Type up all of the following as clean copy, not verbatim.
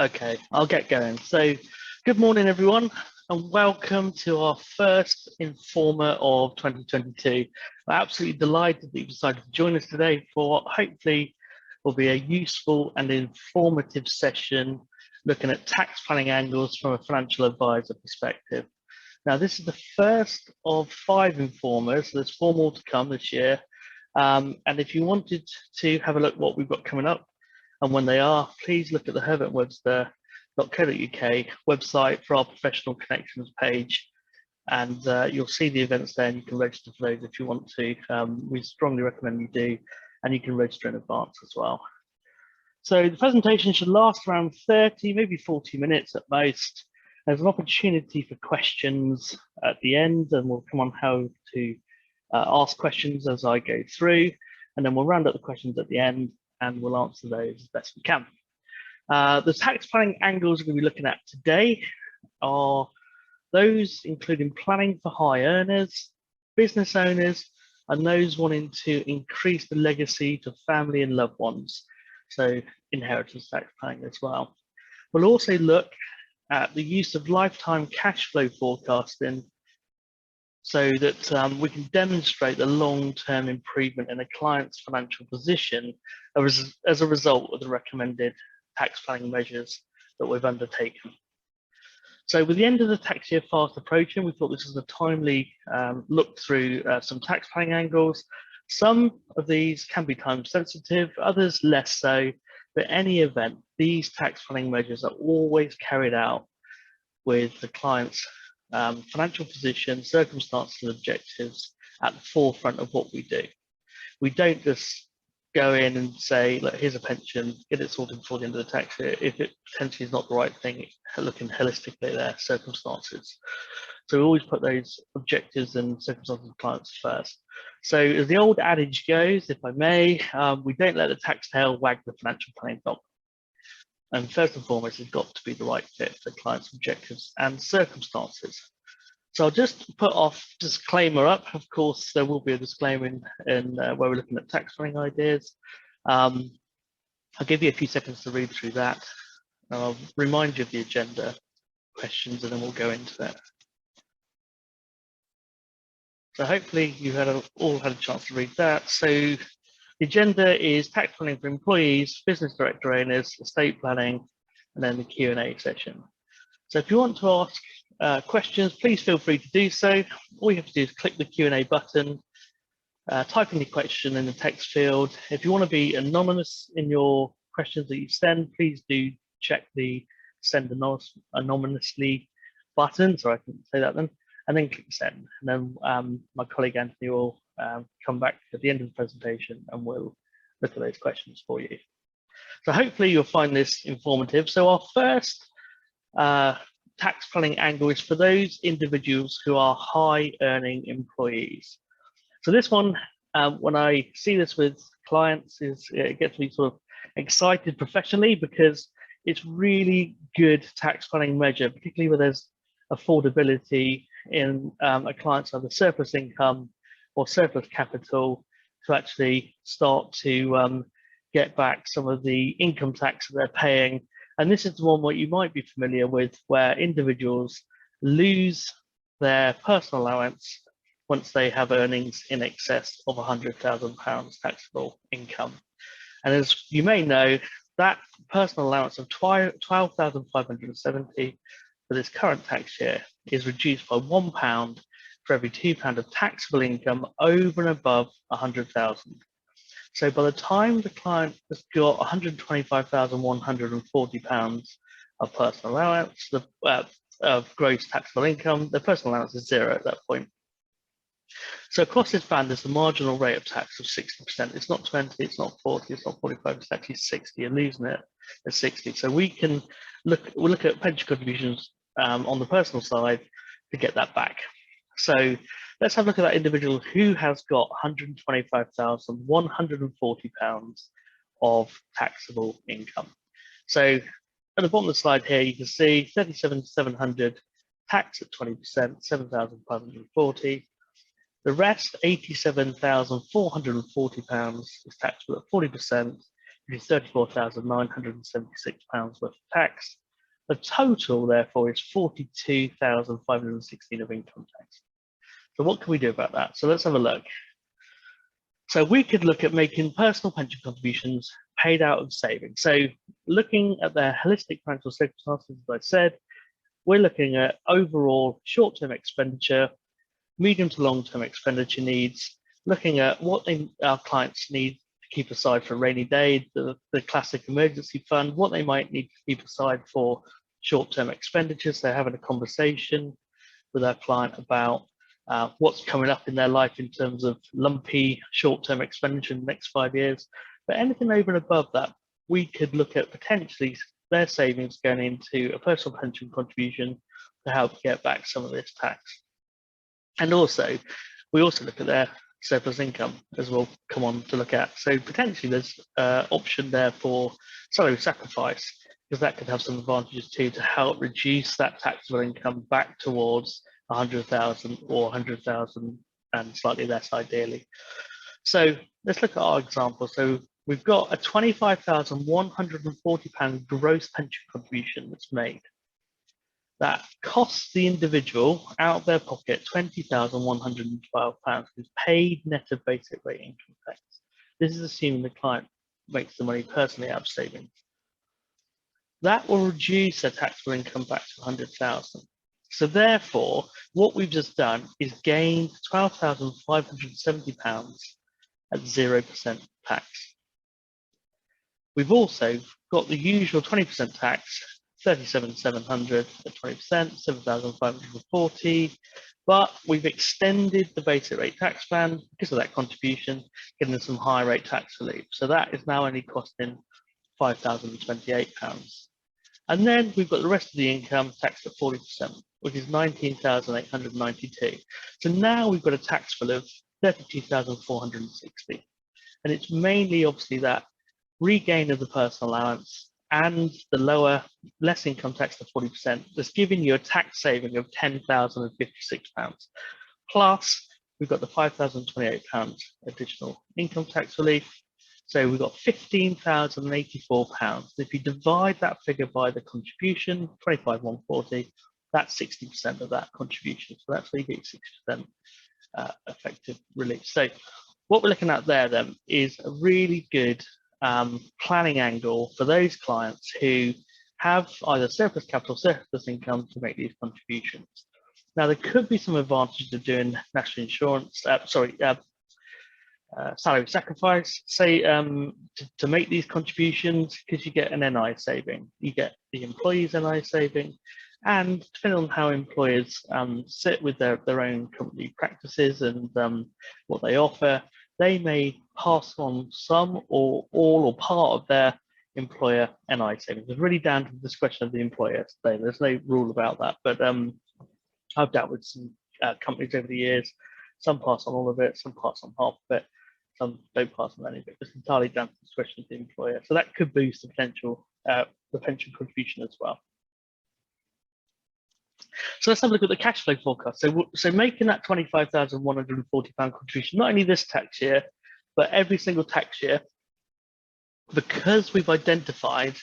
Okay, I'll get going. So, good morning, everyone, and welcome to our first Informer of 2022. We're absolutely delighted that you decided to join us today for what hopefully will be a useful and informative session looking at tax planning angles from a financial advisor perspective. Now, this is the first of 5 Informers, so there's 4 more to come this year. And if you wanted to have a look at what we've got coming up, and when they are, please look at the herbertwebster.co.uk website for our professional connections page, and you'll see the events there, and you can register for those if you want to. We strongly recommend you do, and you can register in advance as well. So the presentation should last around 30, maybe 40 minutes at most. There's an opportunity for questions at the end, and we'll come on how to ask questions as I go through, and then we'll round up the questions at the end, and we'll answer those as best we can. The tax planning angles we're going to be looking at today are those including planning for high earners, business owners, and those wanting to increase the legacy to family and loved ones, so inheritance tax planning as well. We'll also look at the use of lifetime cash flow forecasting so that we can demonstrate the long-term improvement in a client's financial position as a result of the recommended tax planning measures that we've undertaken. So with the end of the tax year fast approaching, we thought this was a timely look through some tax planning angles. Some of these can be time sensitive, others less so, but in any event, these tax planning measures are always carried out with the client's financial position, circumstances, and objectives at the forefront of what we do. We don't just go in and say, look, here's a pension, get it sorted before the end of the tax year, if it potentially is not the right thing, looking holistically at their circumstances. So we always put those objectives and circumstances of clients first. So as the old adage goes, if I may, we don't let the tax tail wag the financial planning dog. And first and foremost, it's got to be the right fit for the client's objectives and circumstances. So I'll just put off disclaimer up. Of course, there will be a disclaimer in where we're looking at tax planning ideas. I'll give you a few seconds to read through that. I'll remind you of the agenda questions, and then we'll go into that. So hopefully you all had a chance to read that. So the agenda is tax planning for employees, business director owners, estate planning, and then the Q&A session. So if you want to ask questions, please feel free to do so. All you have to do is click the Q&A button, type in your question in the text field. If you want to be anonymous in your questions that you send, please do check the send anonymously button. Sorry, I couldn't say that then. And then click send. And then my colleague Anthony will come back at the end of the presentation and we'll look at those questions for you. So hopefully you'll find this informative. So our first tax planning angle is for those individuals who are high earning employees. So this one, when I see this with clients, it gets me sort of excited professionally because it's really good tax planning measure, particularly where there's affordability in a client's either surplus income or surplus capital to actually start to get back some of the income tax that they're paying. And this is the one what you might be familiar with, where individuals lose their personal allowance once they have earnings in excess of £100,000 taxable income. And as you may know, that personal allowance of £12,570 for this current tax year is reduced by £1 for every £2 of taxable income over and above 100,000. So by the time the client has got £125,140 of personal allowance, of gross taxable income, the personal allowance is 0 at that point. So across this band, there's a marginal rate of tax of 60%. It's not 20, it's not 40, it's not 45, it's actually 60. You're losing it at 60. So we'll look at pension contributions on the personal side to get that back. So let's have a look at that individual who has got £125,140 of taxable income. So at the bottom of the slide here, you can see 37,700 tax at 20%, 7,540. The rest, £87,440, is taxable at 40%. which is £34,976 worth of tax. The total, therefore, is £42,516 of income tax. So what can we do about that? So let's have a look. So we could look at making personal pension contributions paid out of savings. So looking at their holistic financial circumstances, as I said, we're looking at overall short-term expenditure, medium to long-term expenditure needs, looking at what our clients need to keep aside for a rainy day, the classic emergency fund, what they might need to keep aside for short-term expenditures. They're having a conversation with our client about what's coming up in their life in terms of lumpy short-term expenditure in the next 5 years. But anything over and above that, we could look at potentially their savings going into a personal pension contribution to help get back some of this tax. And also, we also look at their surplus income, as we'll come on to look at. So potentially there's option there for salary sacrifice, because that could have some advantages too to help reduce that taxable income back towards 100,000 or 100,000 and slightly less ideally. So let's look at our example. So we've got a £25,140 gross pension contribution that's made. That costs the individual out of their pocket £20,112, is paid net of basic rate income tax. This is assuming the client makes the money personally out of savings. That will reduce their taxable income back to 100,000. So therefore, what we've just done is gained £12,570 at 0% tax. We've also got the usual 20% tax, 37,700 at 20%, 7,540, but we've extended the basic rate tax band because of that contribution, giving them some high rate tax relief. So that is now only costing £5,028. And then we've got the rest of the income taxed at 40%, which is 19,892. So now we've got a tax bill of 32,460. And it's mainly obviously that regain of the personal allowance and the lower, less income tax to 40%, that's giving you a tax saving of £10,056. Plus, we've got the £5,028 additional income tax relief. So we've got £15,084. If you divide that figure by the contribution, 25,140, that's 60% of that contribution. So that's where you get 60% effective relief. So what we're looking at there then is a really good planning angle for those clients who have either surplus capital, surplus income to make these contributions. Now, there could be some advantages of doing national insurance, salary sacrifice, say, to make these contributions, because you get an NI saving, you get the employee's NI saving, and depending on how employers sit with their own company practices and what they offer, they may pass on some or all or part of their employer NI savings. It's really down to the discretion of the employer today. There's no rule about that, but I've dealt with some companies over the years. Some pass on all of it, some pass on half of it, some don't pass on any of it. It's entirely down to the discretion of the employer. So that could boost the potential, the pension contribution as well. So let's have a look at the cash flow forecast. So making that £25,140 contribution, not only this tax year, but every single tax year, because we've identified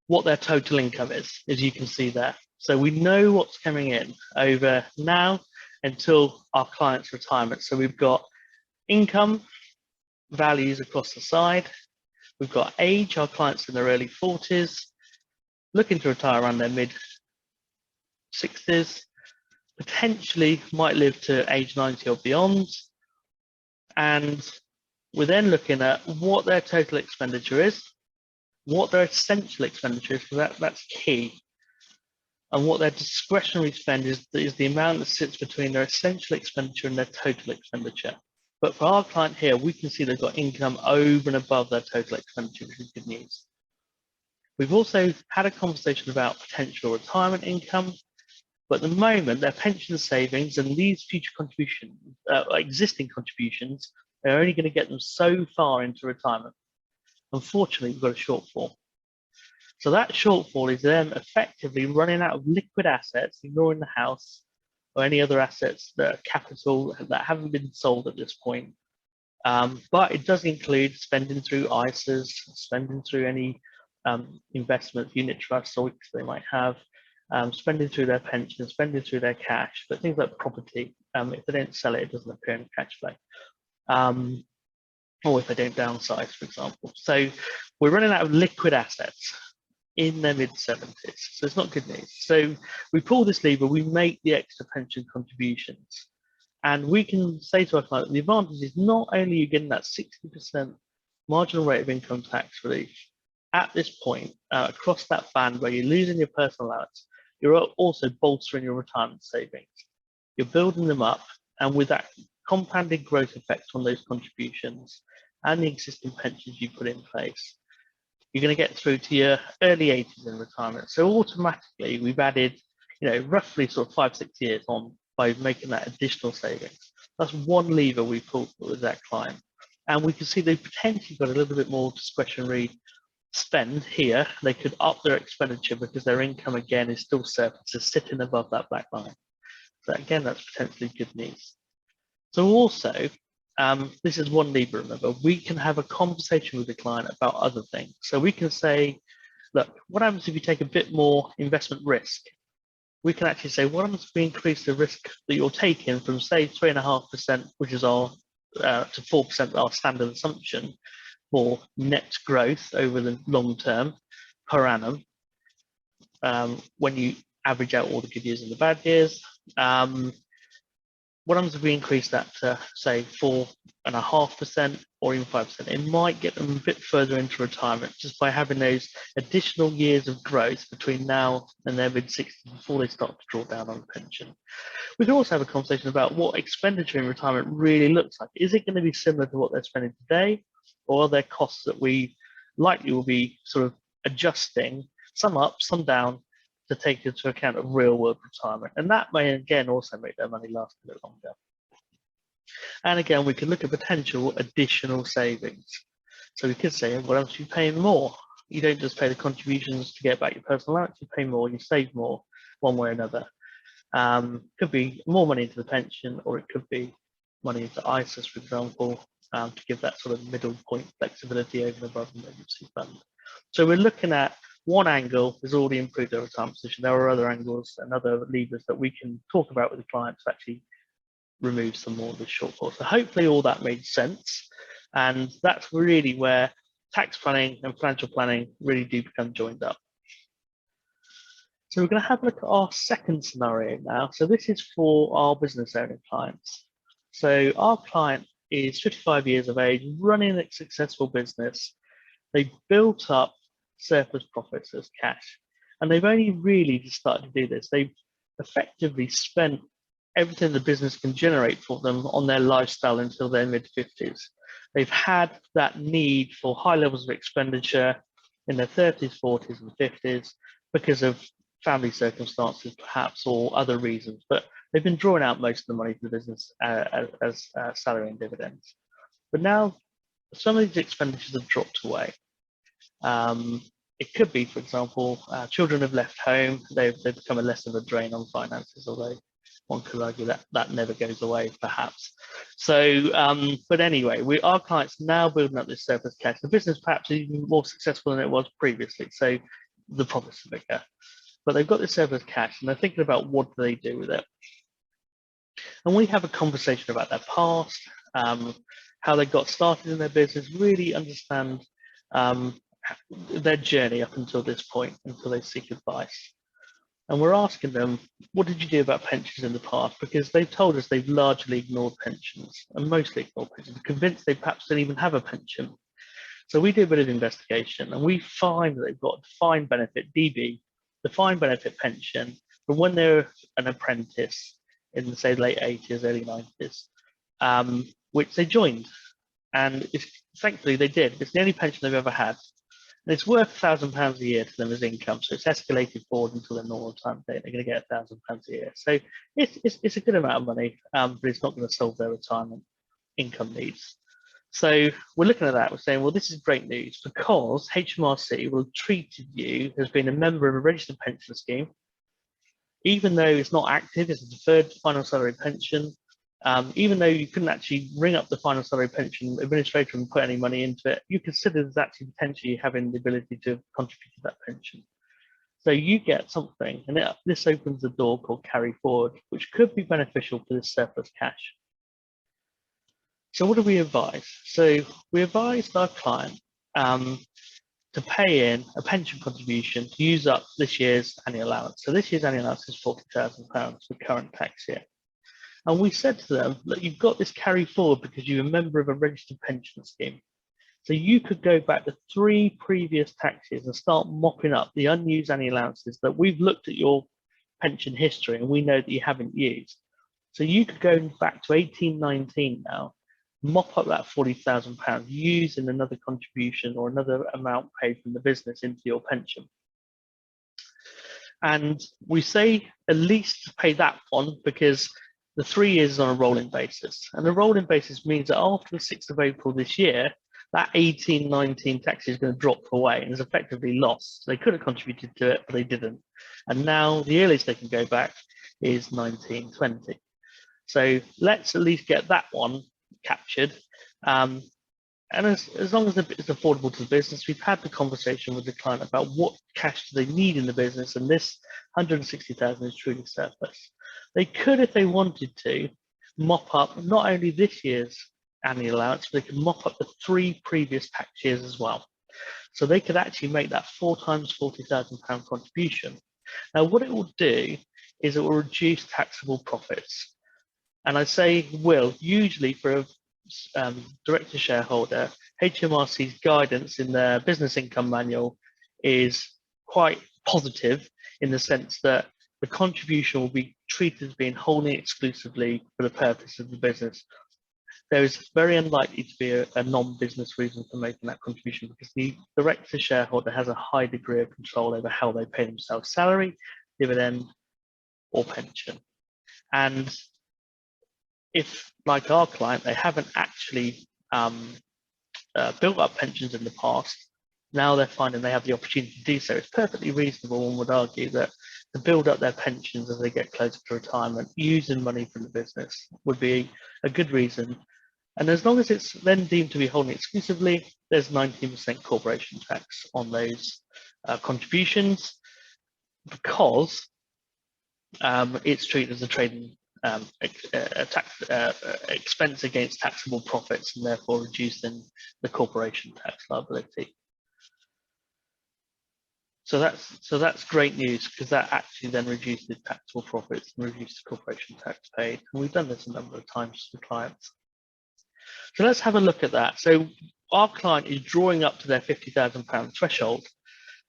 what their total income is, as you can see there. So we know what's coming in over now until our client's retirement. So we've got income values across the side. We've got age, our clients in their early 40s, looking to retire around their mid 60s, potentially might live to age 90 or beyond. And we're then looking at what their total expenditure is, what their essential expenditure is, because that's key, and what their discretionary spend is the amount that sits between their essential expenditure and their total expenditure. But for our client here, we can see they've got income over and above their total expenditure, which is good news. We've also had a conversation about potential retirement income, but at the moment, their pension savings and these future contributions, existing contributions, are only going to get them so far into retirement. Unfortunately, we've got a shortfall. So that shortfall is them effectively running out of liquid assets, ignoring the house or any other assets that are capital that haven't been sold at this point, But it does include spending through ISAs, spending through any investment unit trusts or which they might have, spending through their pension, spending through their cash, but things like property, if they don't sell it, it doesn't appear in cash flow. Or if they don't downsize, for example. So we're running out of liquid assets in their mid-70s. So it's not good news. So we pull this lever, we make the extra pension contributions. And we can say to our client, the advantage is not only you're getting that 60% marginal rate of income tax relief at this point, across that band where you're losing your personal allowance, you're also bolstering your retirement savings. You're building them up, and with that compounded growth effect on those contributions and the existing pensions you put in place, you're going to get through to your early 80s in retirement. So automatically, we've added, roughly sort of 5-6 years on by making that additional savings. That's one lever we pulled with that client. And we can see they've potentially got a little bit more discretionary spend here. They could up their expenditure because their income, again, is still surplus, is sitting above that black line. So again, that's potentially good news. So also, this is one lever, remember, we can have a conversation with the client about other things. So we can say, look, what happens if you take a bit more investment risk? We can actually say, what happens if we increase the risk that you're taking from, say, 3.5%, which is our, to 4%, our standard assumption for net growth over the long term per annum, when you average out all the good years and the bad years. What happens if we increase that to, say, 4.5% or even 5%? It might get them a bit further into retirement just by having those additional years of growth between now and their mid-60s before they start to draw down on the pension. We can also have a conversation about what expenditure in retirement really looks like. Is it going to be similar to what they're spending today, or are there costs that we likely will be sort of adjusting, some up, some down, to take into account of real world retirement? And that may again also make their money last a bit longer. And again, we can look at potential additional savings. So we could say, what else are you paying more? You don't just pay the contributions to get back your personal allowance, you pay more, you save more one way or another. Could be more money into the pension, or it could be money into ISAs, for example, to give that sort of middle point flexibility over and above the emergency fund. So we're looking at one angle has already improved their retirement position. There are other angles and other levers that we can talk about with the clients to actually remove some more of the shortfall. So hopefully all that made sense. And that's really where tax planning and financial planning really do become joined up. So we're going to have a look at our second scenario now. So this is for our business owner clients. So our client is 55 years of age, running a successful business. They built up surplus profits as cash, and they've only really just started to do this. They've effectively spent everything the business can generate for them on their lifestyle until their mid-50s. They've had that need for high levels of expenditure in their 30s, 40s, and 50s because of family circumstances, perhaps, or other reasons. But they've been drawing out most of the money for the business as salary and dividends. But now some of these expenditures have dropped away. It could be, for example, children have left home, they've become a less of a drain on finances, although one could argue that that never goes away, perhaps. So, but anyway, our clients now building up this surplus cash. The business perhaps is even more successful than it was previously, so the profits are bigger. But they've got this surplus cash and they're thinking about what do they do with it. And we have a conversation about their past, how they got started in their business, really understand their journey up until this point, until they seek advice. And we're asking them, what did you do about pensions in the past? Because they've told us they've largely ignored pensions, and mostly ignored pensions, convinced they perhaps don't even have a pension. So we do a bit of investigation, and we find that they've got a defined benefit, DB, defined benefit pension, from when they're an apprentice in the, say, late 80s, early 90s, which they joined. And thankfully they did. It's the only pension they've ever had. And it's worth £1,000 a year to them as income. So it's escalated forward until their normal time date. They're going to get £1,000 a year. So it's a good amount of money, but it's not going to solve their retirement income needs. So we're looking at that. We're saying, well, this is great news because HMRC will have treated you as being a member of a registered pension scheme. Even though it's not active, it's a deferred final salary pension. even though you couldn't actually ring up the final salary pension administrator and put any money into it, you consider as actually potentially having the ability to contribute to that pension. So you get something, and this opens a door called carry forward, which could be beneficial for this surplus cash. So what do we advise? So we advised our client to pay in a pension contribution to use up this year's annual allowance. So this year's annual allowance is £40,000 for current tax year. And we said to them, look, you've got this carry forward because you're a member of a registered pension scheme. So you could go back to 3 previous tax years and start mopping up the unused annual allowances that we've looked at your pension history and we know that you haven't used. So you could go back to 1819 now, mop up that £40,000 using another contribution or another amount paid from the business into your pension. And we say at least pay that one because the 3 years is on a rolling basis. And the rolling basis means that after the 6th of April this year, that 1819 tax is going to drop away and is effectively lost. They could have contributed to it, but they didn't. And now the earliest they can go back is 1920. So let's at least get that one captured. And as long as it's affordable to the business, we've had the conversation with the client about what cash do they need in the business, and this 160,000 is truly surplus. They could, if they wanted to, mop up not only this year's annual allowance, but they could mop up the 3 previous tax years as well. So they could actually make that 4 times £40,000 contribution. Now, what it will do is it will reduce taxable profits. And I say will, usually for a director shareholder, HMRC's guidance in their business income manual is quite positive in the sense that the contribution will be treated as being wholly exclusively for the purpose of the business. There is very unlikely to be a non-business reason for making that contribution because the director shareholder has a high degree of control over how they pay themselves salary, dividend, or pension. And if, like our client, they haven't actually built up pensions in the past, now they're finding they have the opportunity to do so. It's perfectly reasonable, one would argue, that to build up their pensions as they get closer to retirement, using money from the business would be a good reason. And as long as it's then deemed to be holding exclusively, there's 19% corporation tax on those contributions because it's treated as a trading tax expense against taxable profits and therefore reducing the corporation tax liability. So that's great news because that actually then reduces taxable profits and reduces corporation tax paid. And we've done this a number of times for clients. So let's have a look at that. So our client is drawing up to their £50,000 threshold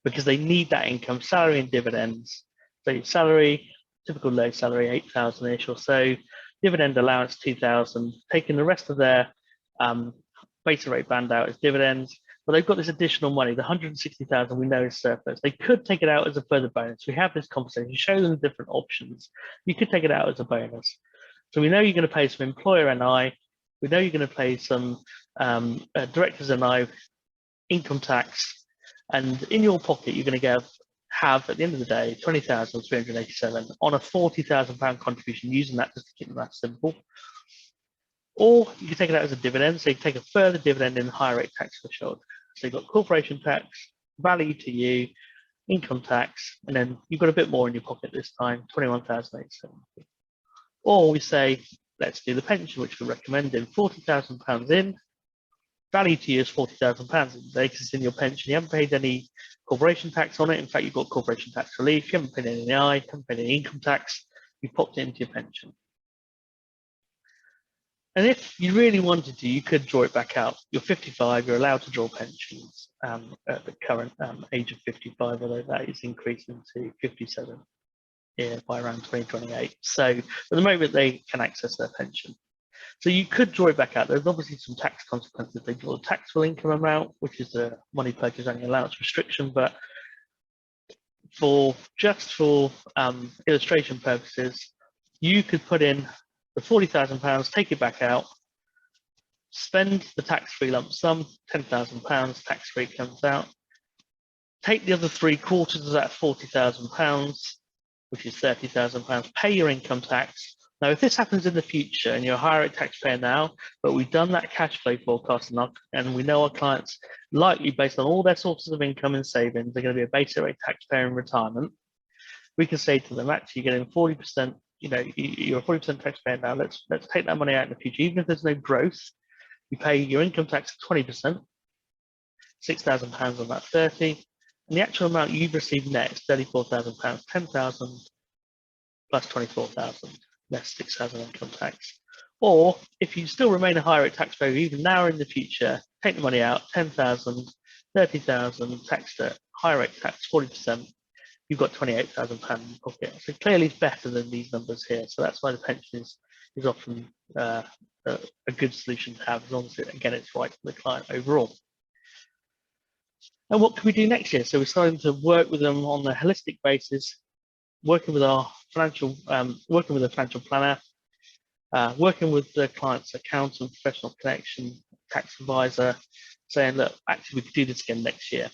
because they need that income, salary and dividends. So salary, typical low salary, 8,000-ish or so, dividend allowance 2,000, taking the rest of their base rate band out as dividends. But they've got this additional money, the 160,000 we know is surplus. They could take it out as a further bonus. We have this conversation, show them the different options. You could take it out as a bonus. So we know you're going to pay some employer NI. We know you're going to pay some directors NI, income tax, and in your pocket you're going to have at the end of the day 20,387 on a £40,000 contribution, using that just to keep the math simple. Or you can take it out as a dividend, so you can take a further dividend in the higher rate tax threshold. So you've got corporation tax, value to you, income tax, and then you've got a bit more in your pocket this time, 21,870. Or we say, let's do the pension, which we're recommending, £40,000 in, value to you is £40,000 because it's in your pension. You haven't paid any corporation tax on it. In fact, you've got corporation tax relief. You haven't paid any NI, you haven't paid any income tax. You've popped it into your pension. And if you really wanted to, you could draw it back out. You're 55, you're allowed to draw pensions at the current age of 55, although that is increasing to 57 by around 2028. So at the moment, they can access their pension. So you could draw it back out. There's obviously some tax consequences. They draw a taxable income amount, which is the money purchase annual allowance restriction, but for illustration purposes, you could put in the £40,000, take it back out, spend the tax-free lump sum, £10,000 tax-free comes out, take the other 3/4 of that £40,000, which is £30,000, pay your income tax, Now, if this happens in the future and you're a higher rate taxpayer now, but we've done that cash flow forecast and we know our clients likely based on all their sources of income and savings, they're going to be a basic rate taxpayer in retirement. We can say to them, actually, you're getting 40%, you're a 40% taxpayer now. Let's take that money out in the future. Even if there's no growth, you pay your income tax 20%, £6,000 on that 30, and the actual amount you've received net is £34,000, 10,000 plus 24,000, less 6,000 income tax. Or if you still remain a higher rate taxpayer, even now or in the future, take the money out, 10,000, 30,000, taxed at higher rate tax, 40%, you've got £28,000 in your pocket. So clearly it's better than these numbers here. So that's why the pension is often a good solution to have, as long as, again, it's right for the client overall. And what can we do next year? So we're starting to work with them on a holistic basis, working with a financial planner, working with the client's accountant, professional connection, tax advisor, saying, look, actually we could do this again next year.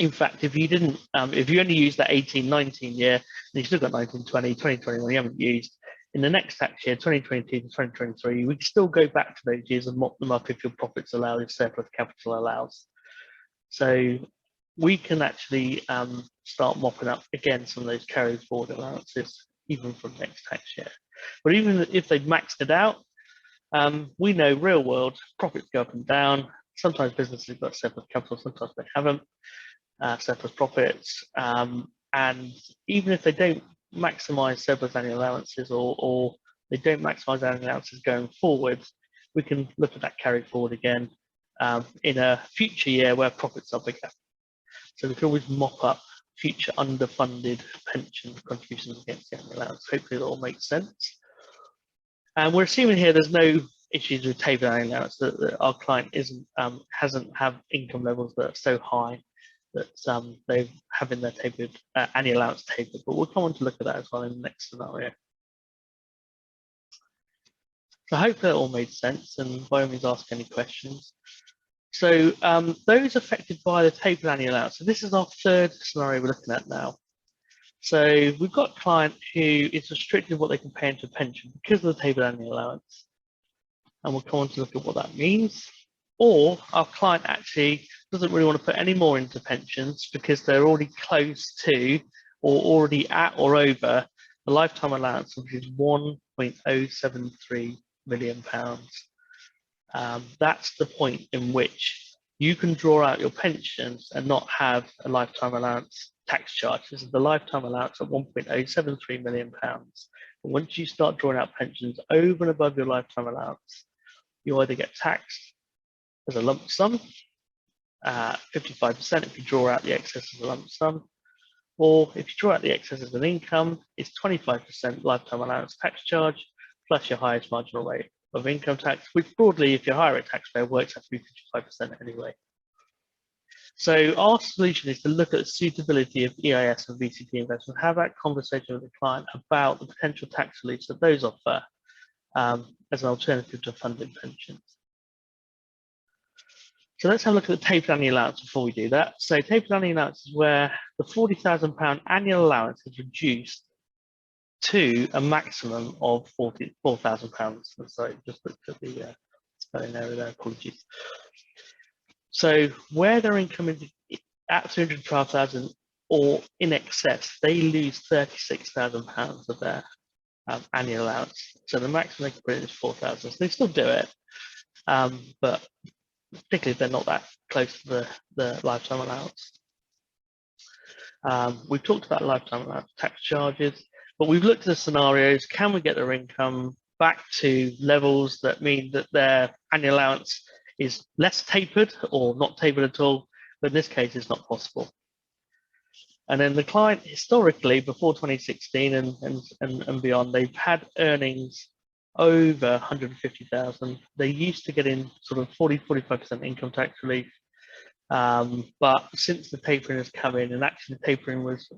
In fact, if you didn't, if you only used that 18-19 year, and you still got 19-20, 20-21 you haven't used, in the next tax year, 2022 to 2023, we can still go back to those years and mop them up if your profits allow, if surplus capital allows. So we can actually start mopping up again some of those carried forward allowances, even from next tax year. But even if they've maxed it out, we know real world profits go up and down. Sometimes businesses have got surplus capital, sometimes they haven't. Surplus profits, and even if they don't maximize surplus annual allowances or they don't maximize annual allowances going forward, we can look at that carry forward again in a future year where profits are bigger. So we can always mop up future underfunded pension contributions against the annual allowance. Hopefully that all makes sense. And we're assuming here there's no issues with table annual allowance, that our client hasn't have income levels that are so high that they have in their table, annual allowance table, but we'll come on to look at that as well in the next scenario. So I hope that all made sense, and by all means ask any questions. So those affected by the table annual allowance. So this is our third scenario we're looking at now. So we've got a client who is restricted what they can pay into a pension because of the table annual allowance, and we'll come on to look at what that means. Or our client actually doesn't really want to put any more into pensions because they're already close to or already at or over the lifetime allowance, which is £1.073 million. That's the point in which you can draw out your pensions and not have a lifetime allowance tax charge. This is the lifetime allowance of £1.073 million. But once you start drawing out pensions over and above your lifetime allowance, you either get taxed as a lump sum, 55% if you draw out the excess as a lump sum, or if you draw out the excess as an income, it's 25% lifetime allowance tax charge plus your highest marginal rate of income tax, which broadly, if you're a higher rate taxpayer, works out to be 55% anyway. So our solution is to look at the suitability of EIS and VCT investment, have that conversation with the client about the potential tax reliefs that those offer as an alternative to funded pensions. So let's have a look at the table annual allowance before we do that. So table annual allowance is where the £40,000 annual allowance is reduced to a maximum of £4,000. Sorry, just looked at the spelling error there, apologies. So where their income is at £212,000 or in excess, they lose £36,000 of their annual allowance. So the maximum they can put in is £4,000. So they still do it, but particularly if they're not that close to the lifetime allowance. We've talked about lifetime allowance tax charges, but we've looked at the scenarios. Can we get their income back to levels that mean that their annual allowance is less tapered or not tapered at all? But in this case, it's not possible. And then the client historically, before 2016 and beyond, they've had earnings over 150,000. They used to get in sort of 40–45% income tax relief, but since the tapering has come in, and actually the tapering was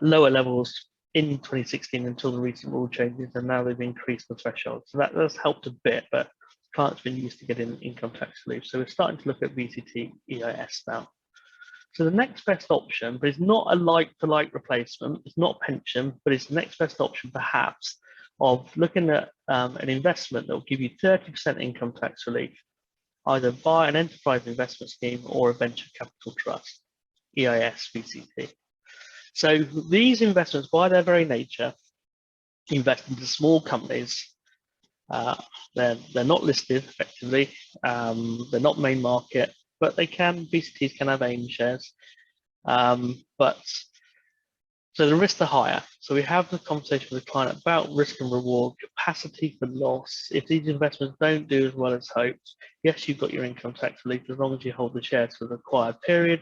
lower levels in 2016 until the recent rule changes, and now they've increased the threshold. So that has helped a bit, but clients have been used to getting income tax relief. So we're starting to look at VCT EIS now. So the next best option, but it's not a like-for-like replacement, it's not pension, but it's the next best option perhaps of looking at an investment that will give you 30% income tax relief, either by an enterprise investment scheme or a venture capital trust, EIS, VCT. So these investments, by their very nature, invest into small companies. They're not listed effectively. They're not main market, but VCTs can have AIM shares. But so the risks are higher. So we have the conversation with the client about risk and reward, capacity for loss. If these investments don't do as well as hoped, yes, you've got your income tax relief as long as you hold the shares for the required period.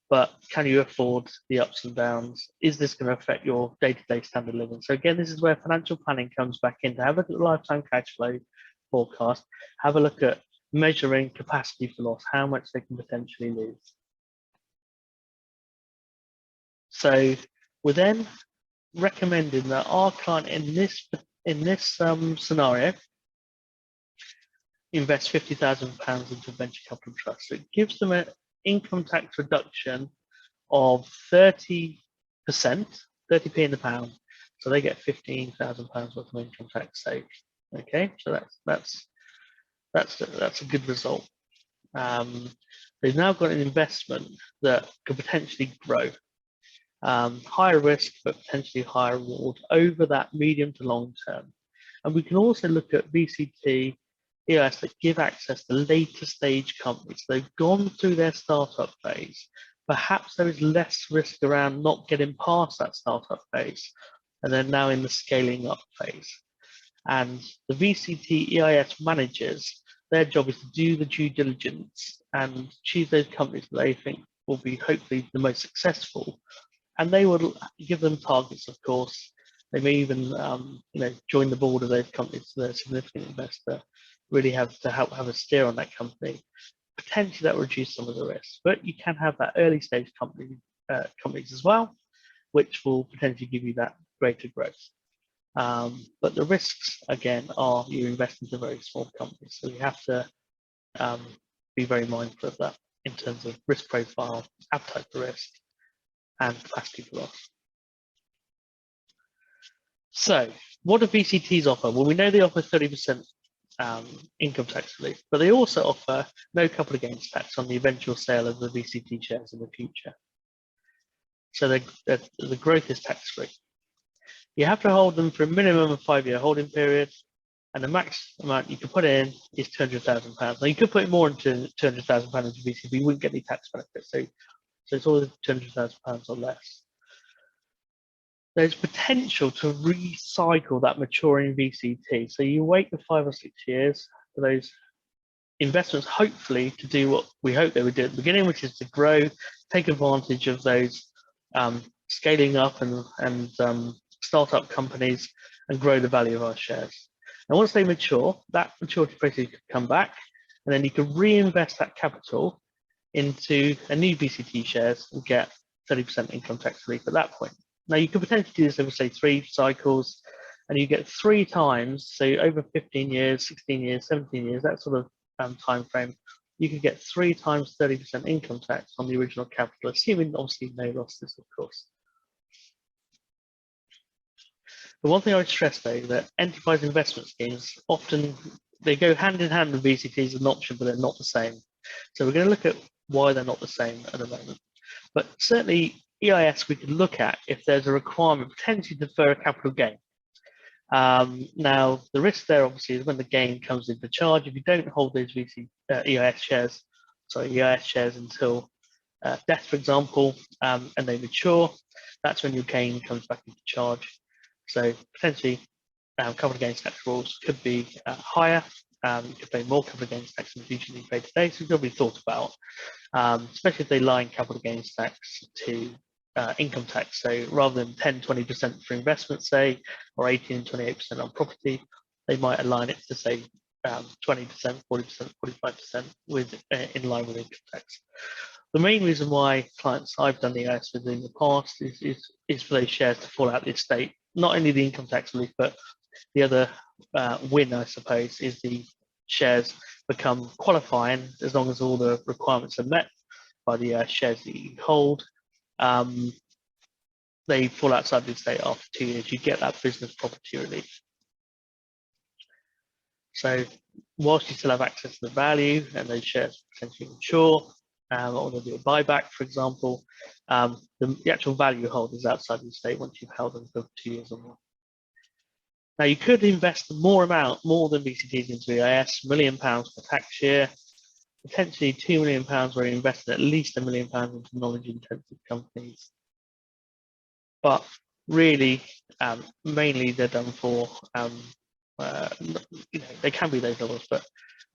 But can you afford the ups and downs? Is this going to affect your day-to-day standard of living? So again, this is where financial planning comes back in to have a look at the lifetime cash flow forecast, have a look at measuring capacity for loss, how much they can potentially lose. So we're then recommending that our client in this scenario invest £50,000 into a venture capital trust. So it gives them an income tax reduction of 30%, 30p in the pound. So they get £15,000 worth of income tax saved. Okay, so that's a good result. They've now got an investment that could potentially grow. Higher risk, but potentially higher reward over that medium to long term. And we can also look at VCT, EIS that give access to later stage companies. They've gone through their startup phase. Perhaps there is less risk around not getting past that startup phase, and they're now in the scaling up phase. And the VCT EIS managers, their job is to do the due diligence and choose those companies that they think will be hopefully the most successful. And they will give them targets, of course. They may even join the board of those companies, so they're a significant investor, really have to have a steer on that company. Potentially that will reduce some of the risks, but you can have that early stage companies as well, which will potentially give you that greater growth. But the risks, again, are you invest into very small companies. So you have to be very mindful of that in terms of risk profile, appetite for risk, and capacity for loss. So what do VCTs offer? Well, we know they offer 30% income tax relief, but they also offer no capital gains tax on the eventual sale of the VCT shares in the future. So the growth is tax free. You have to hold them for a minimum of 5-year holding period, and the max amount you can put in is £200,000. Now you could put more into £200,000 into VCT, but you wouldn't get any tax benefits. So it's always £200,000 or less. There's potential to recycle that maturing VCT. So you wait for 5 or 6 years for those investments, hopefully to do what we hope they would do at the beginning, which is to grow, take advantage of those scaling up and startup companies and grow the value of our shares. And once they mature, that maturity basically could come back, and then you can reinvest that capital into a new VCT shares and get 30% income tax relief at that point. Now you could potentially do this over, say, 3 cycles, and you get 3 times, so over 15 years, 16 years, 17 years, that sort of time frame, you could get 3 times 30% income tax on the original capital, assuming obviously no losses, of course. The one thing I would stress, though, that enterprise investment schemes often they go hand in hand with VCTs as an option, but they're not the same. So we're going to look at why they're not the same at the moment. But certainly EIS we could look at if there's a requirement potentially to defer a capital gain. Now the risk there obviously is when the gain comes into charge. If you don't hold those EIS shares until death, for example, and they mature, that's when your gain comes back into charge. So potentially capital gains tax rules could be higher. You could pay more capital gains tax in the future than you pay today. So it's got to be thought about, especially if they line capital gains tax to income tax. So rather than 10-20% for investment, say, or 18-28% on property, they might align it to say 20%, 40%, 45% with in line with income tax. The main reason why clients I've done the EIS with in the past is for those shares to fall out the estate. Not only the income tax relief, but the other win, I suppose, is the shares become qualifying as long as all the requirements are met. by the shares that you hold. They fall outside the estate after 2 years. You get that business property relief. So whilst you still have access to the value and those shares potentially mature, or they do a buyback, for example, the actual value you hold is outside the estate once you've held them for 2 years or more. Now you could invest more than VCTs into EIS, £1 million per tax year, potentially £2 million where you invested at least £1 million into knowledge-intensive companies. But really, mainly they're done for, they can be those levels, but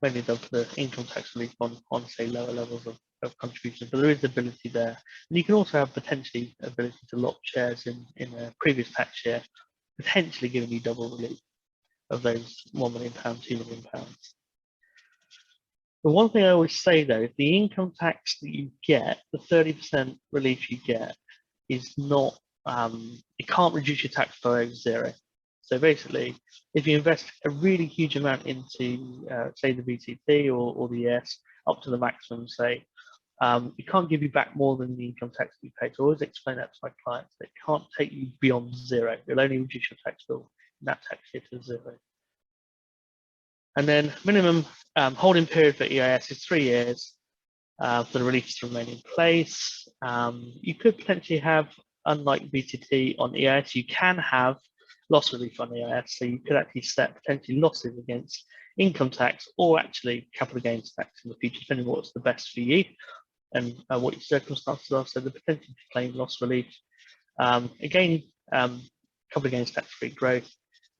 mainly done for the income tax relief on say lower levels of contribution. But there is ability there, and you can also have potentially ability to lock shares in a previous tax year, potentially giving you double relief of those £1 million, £2 million. The one thing I always say though, if the income tax that you get, the 30% relief you get, is not, it can't reduce your tax bill over zero. So basically, if you invest a really huge amount into, say, the VCT or the ES, up to the maximum, say, it can't give you back more than the income tax that you pay. So I always explain that to my clients, that it can't take you beyond zero. It'll only reduce your tax bill in that tax year to zero. And then minimum holding period for EIS is 3 years for the relief to remain in place. You could potentially have, unlike VTT on EIS, you can have loss relief on EIS, so you could actually set potentially losses against income tax or actually capital gains tax in the future, depending on what's the best for you and what your circumstances are. So the potential to claim loss relief. Again, capital gains tax-free growth.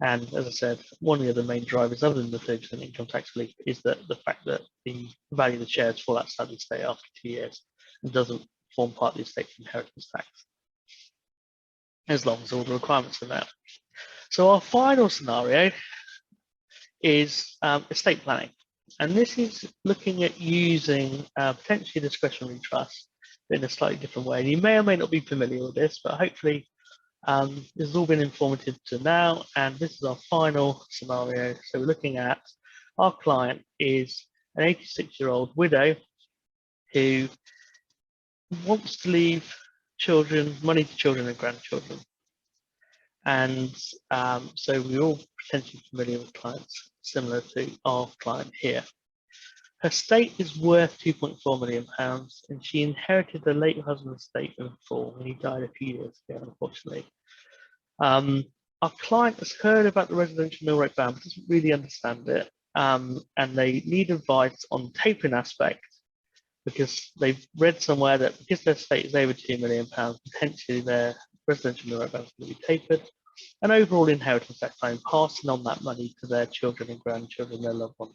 And as I said, one of the other main drivers, other than the 30% income tax relief, is that the fact that the value of the shares fall outside the estate after 2 years and doesn't form part of the estate's inheritance tax, as long as all the requirements are met. So our final scenario is estate planning. And this is looking at using potentially a discretionary trust in a slightly different way. And you may or may not be familiar with this, but hopefully this has all been informative to now, and this is our final scenario. So we're looking at our client is an 86-year-old widow who wants to leave money to children and grandchildren. And so we're all potentially familiar with clients similar to our client here. Her estate is worth £2.4 million, and she inherited her late husband's estate in full when he died a few years ago, unfortunately. Our client has heard about the residential mill rate ban, but doesn't really understand it, and they need advice on tapering aspect, because they've read somewhere that because their estate is over £2 million, potentially their residential mill rate ban is going to be tapered, and overall inheritance tax time, passing on that money to their children and grandchildren, their loved ones.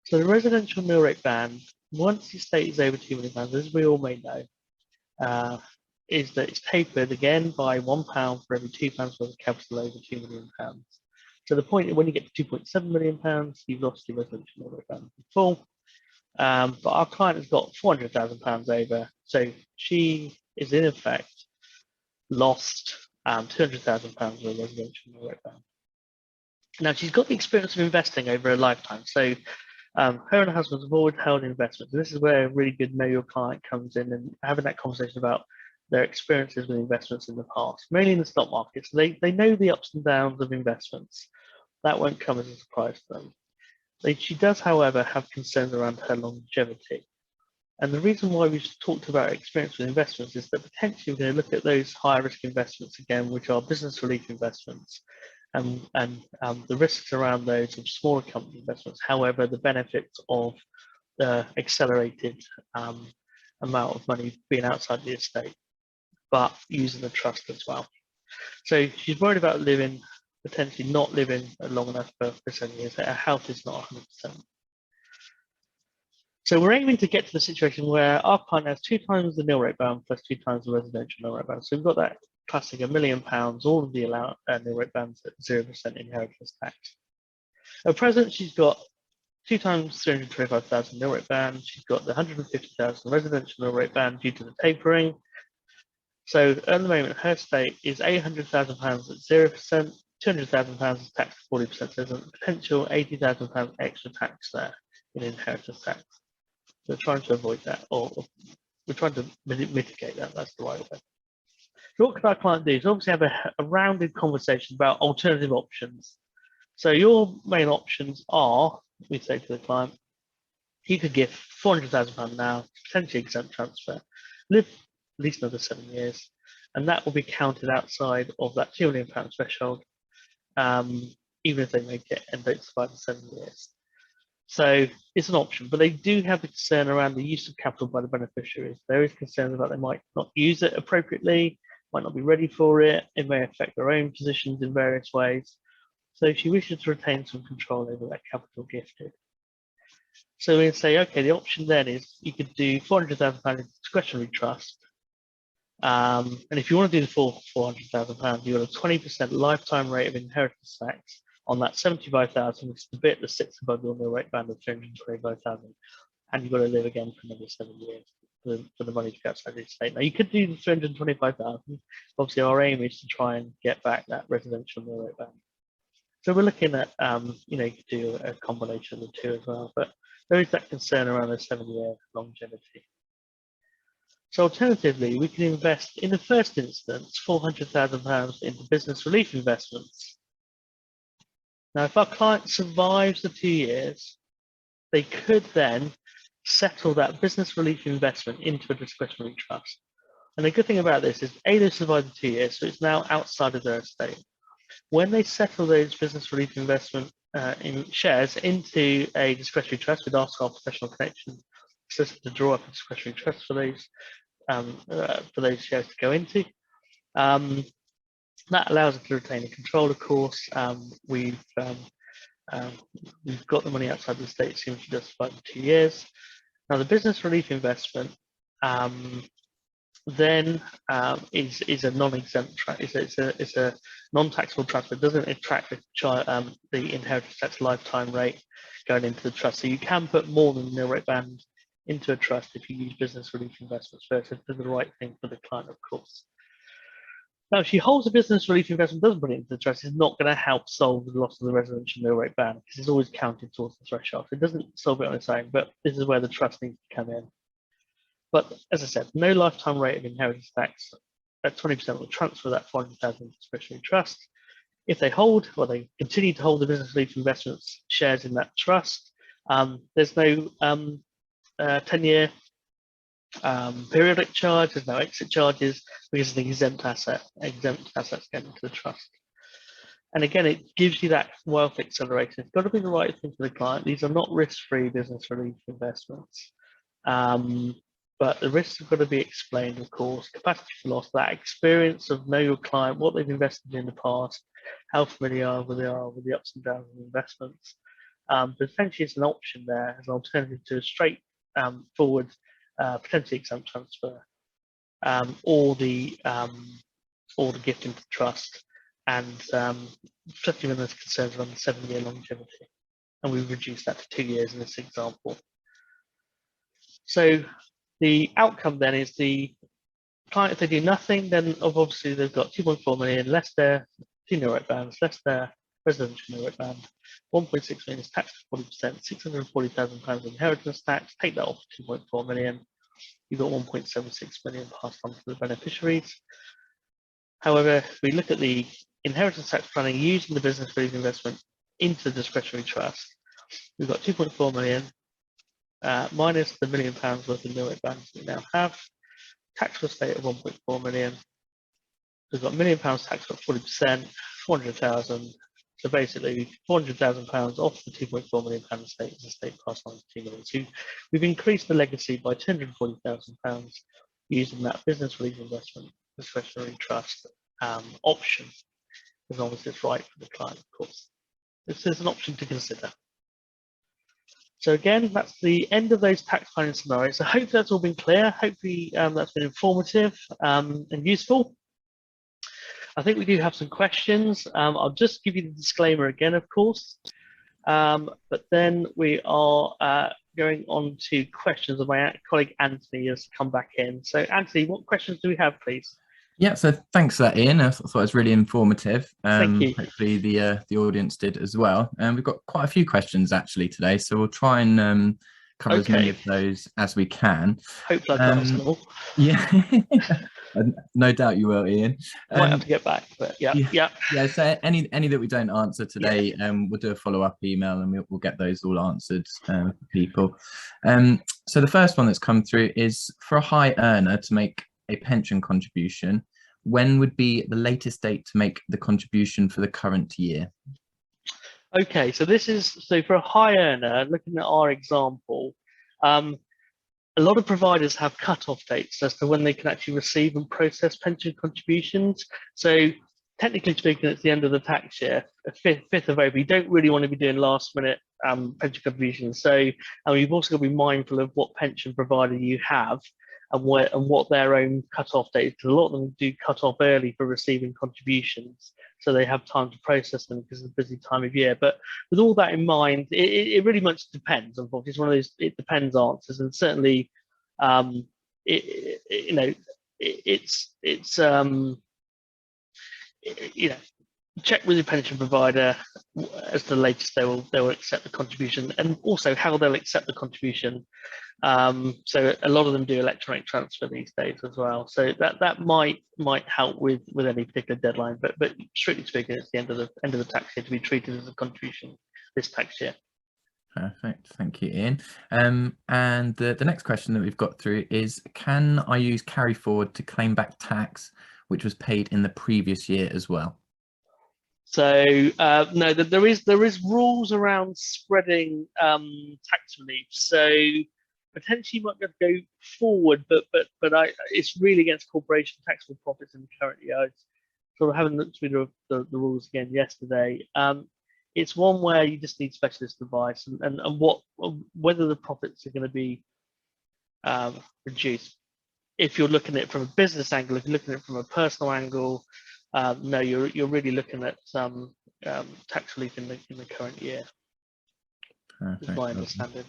So the residential mill rate ban, once the estate is over £2 million, as we all may know, is that it's tapered again by £1 for every £2 worth of capital over £2 million. So the point when you get to £2.7 million, you've lost your residential mill rate ban in full. But our client has got £400,000 over, so she is in effect lost £200,000 worth of residential mill rate ban. Now she's got the experience of investing over a lifetime, so her and her husband have always held investments. And this is where a really good know your client comes in, and having that conversation about their experiences with investments in the past, mainly in the stock market. So they know the ups and downs of investments. That won't come as a surprise to them. She does, however, have concerns around her longevity. And the reason why we've talked about experience with investments is that potentially we're going to look at those higher risk investments again, which are business relief investments, and the risks around those of smaller company investments. However, the benefits of the accelerated amount of money being outside the estate, but using the trust as well. So she's worried about potentially not living long enough for 7 years. Her health is not 100%. So we're aiming to get to the situation where our client has 2 times the nil rate ban plus 2 times the residential nil rate ban. So we've got that classic £1 million, all of the nil rate bans at 0% inheritance tax. At present, she's got 2 times 325,000 nil rate ban. She's got the 150,000 residential nil rate ban due to the tapering. So at the moment, her estate is £800,000 at 0%, £200,000 is taxed at 40%. So there's a potential £80,000 extra tax there in inheritance tax. We're trying to avoid that, or we're trying to mitigate that. That's the right way. So what can our client do? So obviously have a rounded conversation about alternative options. So your main options are, we say to the client, you could give £400,000 now, potentially exempt transfer, live at least another 7 years, and that will be counted outside of that £2 million threshold, even if they make it and don't survive the 7 years. So it's an option, but they do have a concern around the use of capital by the beneficiaries. There is concern about they might not use it appropriately, might not be ready for it. It may affect their own positions in various ways. So she wishes to retain some control over that capital gifted. So we say, okay, the option then is you could do £400,000 in discretionary trust. And if you want to do the full £400,000, you've got a 20% lifetime rate of inheritance tax on that 75,000, which is the bit that sits above the ordinary rate band of 325,000, and you've got to live again for another 7 years for the money to go outside the estate. Now you could do the 325,000. Obviously, our aim is to try and get back that residential nil rate band. So we're looking at, you could do a combination of the two as well, but there is that concern around the 7-year longevity. So alternatively, we can invest in the first instance £400,000 into business relief investments. Now, if our client survives the 2 years, they could then settle that business relief investment into a discretionary trust. And the good thing about this is, A, they survived the 2 years, so it's now outside of their estate. When they settle those business relief investment in shares into a discretionary trust, we'd ask our professional connection system to draw up a discretionary trust for those shares to go into. That allows us to retain the control, of course. We've got the money outside the estate as soon as she does survive the 2 years. Now, the business relief investment then is a non-exempt trust. It's a non-taxable trust that doesn't attract the inheritance tax lifetime rate going into the trust. So you can put more than the nil rate band into a trust if you use business relief investments first. So do the right thing for the client, of course. Now, if she holds a business relief investment, doesn't put it into the trust, it's not going to help solve the loss of the residential nil rate band because it's always counted towards the threshold. So it doesn't solve it on its own, but this is where the trust needs to come in. But as I said, no lifetime rate of inheritance tax at 20% will transfer that 400,000 discretionary trust. If they hold, or they continue to hold the business relief investments shares in that trust, there's no 10-year periodic charge, there's no exit charges because it's an exempt assets going into the trust. And again, it gives you that wealth acceleration. It's got to be the right thing for the client. These are not risk-free business relief investments. But the risks have got to be explained, of course. Capacity for loss, that experience of know your client, what they've invested in the past, how familiar they are with the ups and downs of investments. But essentially, it's an option there as an alternative to a straight forward, potentially exempt transfer, or the gift into trust, and especially when there's concerns around the 7-year longevity. And we've reduced that to 2 years in this example. So the outcome then is the client, if they do nothing, then obviously they've got 2.4 million less their 2 nil rate bands, less their residential nil rate band. 1.6 million is taxed at 40%, £640,000 inheritance tax. Take that off 2.4 million. You've got 1.76 million passed on to the beneficiaries. However, if we look at the inheritance tax planning using the business relief investment into the discretionary trust, we've got 2.4 million. Minus the £1 million worth of nil rate bands we now have, taxable estate of 1.4 million. We've got £1 million tax at 40%, 400,000. So basically, £400,000 off the £2.4 million estate is estate passed on to 2 million. So we've increased the legacy by £240,000 using that business relief investment discretionary trust option, as long as it's right for the client, of course. This is an option to consider. So again, that's the end of those tax planning scenarios. So hopefully that's all been clear. Hopefully that's been informative and useful. I think we do have some questions. I'll just give you the disclaimer again, of course. But then we are going on to questions of my colleague Anthony has come back in. So Anthony, what questions do we have, please? Yeah, so thanks for that, Ian. I thought it was really informative. Thank you. Hopefully the audience did as well. We've got quite a few questions actually today, so we'll try and cover as many Okay. of those as we can. Hopefully I can answer them all. Yeah, no doubt you will, Ian. I might have to get back, but yeah, Yeah, yeah. yeah. So any that we don't answer today, Yeah. we'll do a follow-up email and we'll get those all answered for people. So the first one that's come through is, for a high earner to make a pension contribution, when would be the latest date to make the contribution for the current year? Okay, so this is, so for a high earner, looking at our example, a lot of providers have cut-off dates as to when they can actually receive and process pension contributions. So technically speaking, it's the end of the tax year, 5th of April. You don't really want to be doing last-minute pension contributions. So you've also got to be mindful of what pension provider you have and what their own cut-off date is. Because a lot of them do cut off early for receiving contributions, so they have time to process them because it's a busy time of year. But with all that in mind, it really much depends. Unfortunately, it's one of those it depends answers, and certainly, check with your pension provider as the latest they will accept the contribution, and also how they'll accept the contribution. So a lot of them do electronic transfer these days as well. So that might help with any particular deadline. But strictly speaking, it's the end of the tax year to be treated as a contribution this tax year. Perfect, thank you, Ian. And the next question that we've got through is, can I use carry forward to claim back tax which was paid in the previous year as well? So no, there is rules around spreading tax relief. So potentially you might be able to go forward, but it's really against corporation taxable profits in the current year. I sort of haven't looked through the rules again yesterday. It's one where you just need specialist advice and whether the profits are going to be reduced. If you're looking at it from a business angle, if you're looking at it from a personal angle, no, you're really looking at some tax relief in the current year. Perfect. Is my understanding.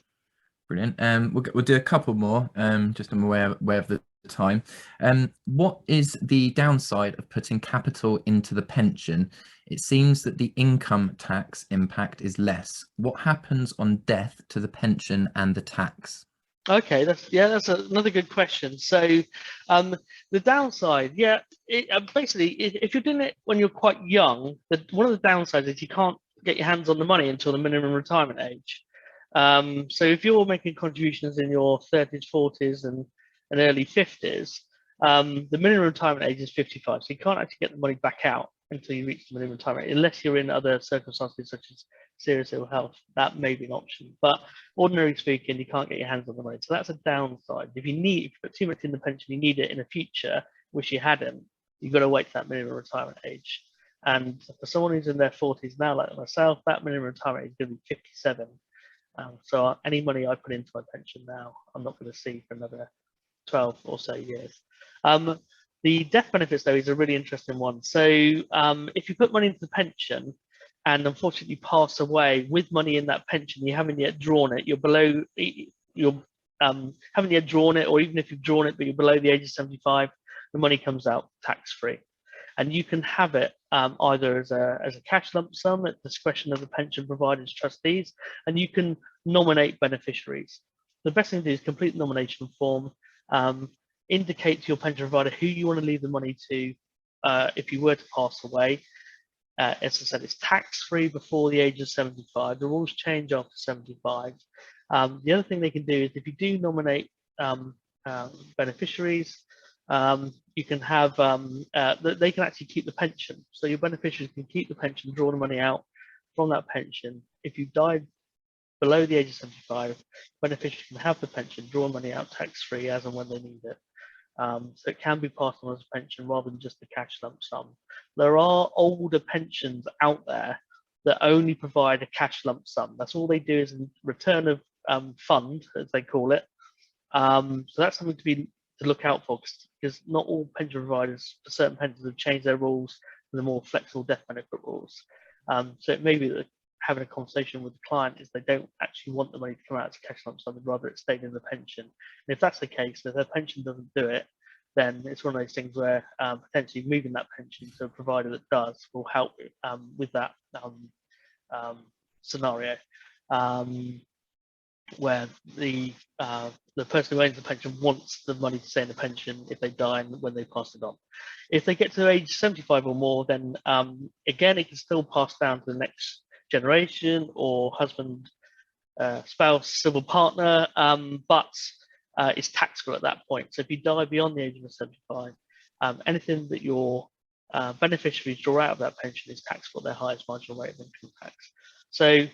Brilliant. We'll do a couple more. Just I'm aware of the time. What is the downside of putting capital into the pension? It seems that the income tax impact is less. What happens on death to the pension and the tax? Okay, that's another good question. So, the downside, basically, if you're doing it when you're quite young, one of the downsides is you can't get your hands on the money until the minimum retirement age. So if you're making contributions in your 30s, 40s, and early 50s, the minimum retirement age is 55. So you can't actually get the money back out until you reach the minimum retirement, unless you're in other circumstances such as serious ill health. That may be an option, but ordinarily speaking, you can't get your hands on the money. So that's a downside. If you put too much in the pension, you need it in the future, which you hadn't, you've got to wait to that minimum retirement age. And for someone who's in their 40s now, like myself, that minimum retirement age is going to be 57. So any money I put into my pension now, I'm not going to see for another 12 or so years. The death benefits, though, is a really interesting one. So if you put money into the pension and unfortunately pass away with money in that pension, you haven't yet drawn it, haven't yet drawn it, or even if you've drawn it but you're below the age of 75, the money comes out tax-free. And you can have it either as a cash lump sum at the discretion of the pension provider's trustees, and you can nominate beneficiaries. The best thing to do is complete the nomination form, indicate to your pension provider who you want to leave the money to if you were to pass away. As I said, it's tax-free before the age of 75. The rules change after 75. The other thing they can do is if you do nominate beneficiaries, you can have they can actually keep the pension. So your beneficiaries can keep the pension, draw the money out from that pension. If you died below the age of 75, beneficiaries can have the pension, draw money out tax-free as and when they need it. So it can be passed on as a pension rather than just a cash lump sum. There are older pensions out there that only provide a cash lump sum. That's all they do is in return of fund, as they call it. So that's something to look out for, because not all pension providers for certain pensions have changed their rules to the more flexible death benefit rules. So it may be that having a conversation with the client is they don't actually want the money to come out as a cash lump sum, they'd rather it stayed in the pension. And if that's the case, if their pension doesn't do it, then it's one of those things where potentially moving that pension to a provider that does will help with that scenario. where the person who owns the pension wants the money to stay in the pension if they die and when they pass it on. If they get to age 75 or more, then again, it can still pass down to the next generation or husband, spouse, civil partner, but it's taxable at that point. So if you die beyond the age of 75, anything that your beneficiaries draw out of that pension is taxable at their highest marginal rate of income tax. So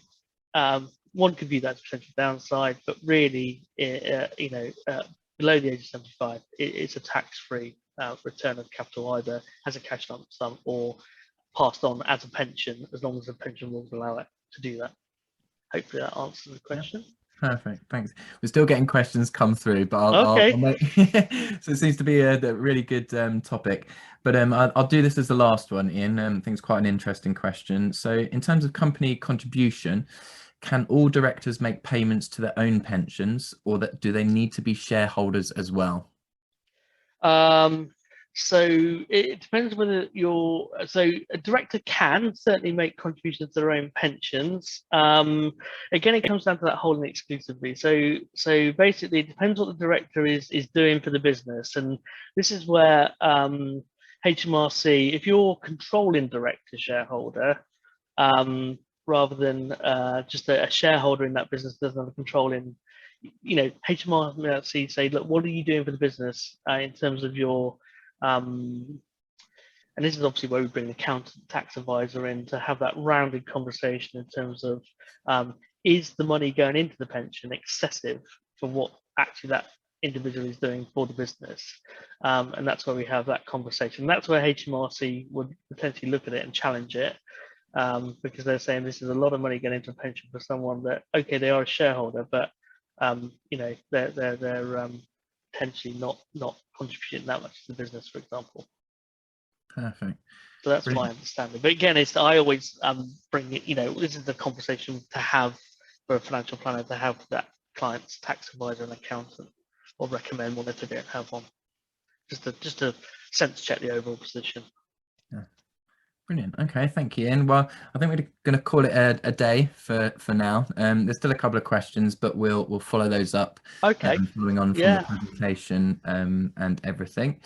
one could view that as a potential downside, but really, below the age of 75, it's a tax-free return of capital, either as a cash lump sum or passed on as a pension, as long as the pension rules allow it to do that. Hopefully that answers the question. Perfect, thanks. We're still getting questions come through, but Okay. I'll make so it seems to be a really good topic. But I'll do this as the last one, Ian. I think it's quite an interesting question. So in terms of company contribution, can all directors make payments to their own pensions, or do they need to be shareholders as well? So it depends whether so a director can certainly make contributions to their own pensions. Again, it comes down to that holding exclusively. So basically, it depends what the director is doing for the business, and this is where HMRC, if you're controlling director shareholder, rather than just a shareholder in that business doesn't have a control in, HMRC say, look, what are you doing for the business in terms of your, and this is obviously where we bring the accountant, tax advisor in to have that rounded conversation in terms of, is the money going into the pension excessive for what actually that individual is doing for the business? And that's where we have that conversation. That's where HMRC would potentially look at it and challenge it. Because they're saying this is a lot of money going into a pension for someone that, okay, they are a shareholder, but they're potentially not contributing that much to the business, for example. Perfect. So that's Brilliant. my understanding. But again, I always bring it. This is the conversation to have for a financial planner, to have that client's tax advisor and accountant, or recommend one if they don't have one, just to sense check the overall position. Yeah. Brilliant. Okay, thank you, Ian. Well, I think we're going to call it a day for now. There's still a couple of questions, but we'll follow those up. Okay. Following on from the presentation and everything.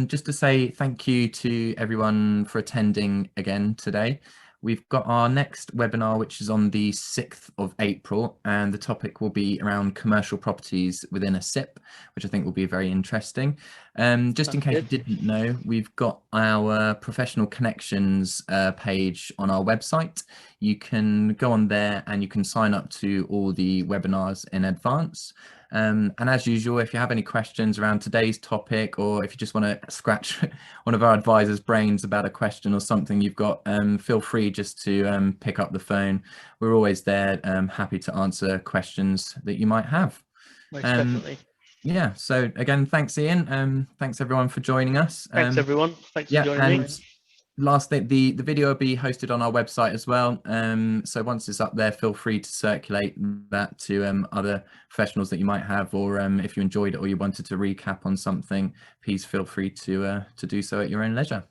Just to say thank you to everyone for attending again today. We've got our next webinar, which is on the 6th of April, and the topic will be around commercial properties within a SIP, which I think will be very interesting. Just in case you didn't know, we've got our professional connections page on our website. You can go on there and you can sign up to all the webinars in advance. And as usual, if you have any questions around today's topic, or if you just want to scratch one of our advisors' brains about a question or something you've got, feel free just to pick up the phone. We're always there, happy to answer questions that you might have. Most definitely. Yeah, so again, thanks, Ian. Thanks everyone for joining us. Thanks everyone. Thanks for joining me. Last thing, the video will be hosted on our website as well. So once it's up there, feel free to circulate that to other professionals that you might have, or if you enjoyed it or you wanted to recap on something, please feel free to do so at your own leisure.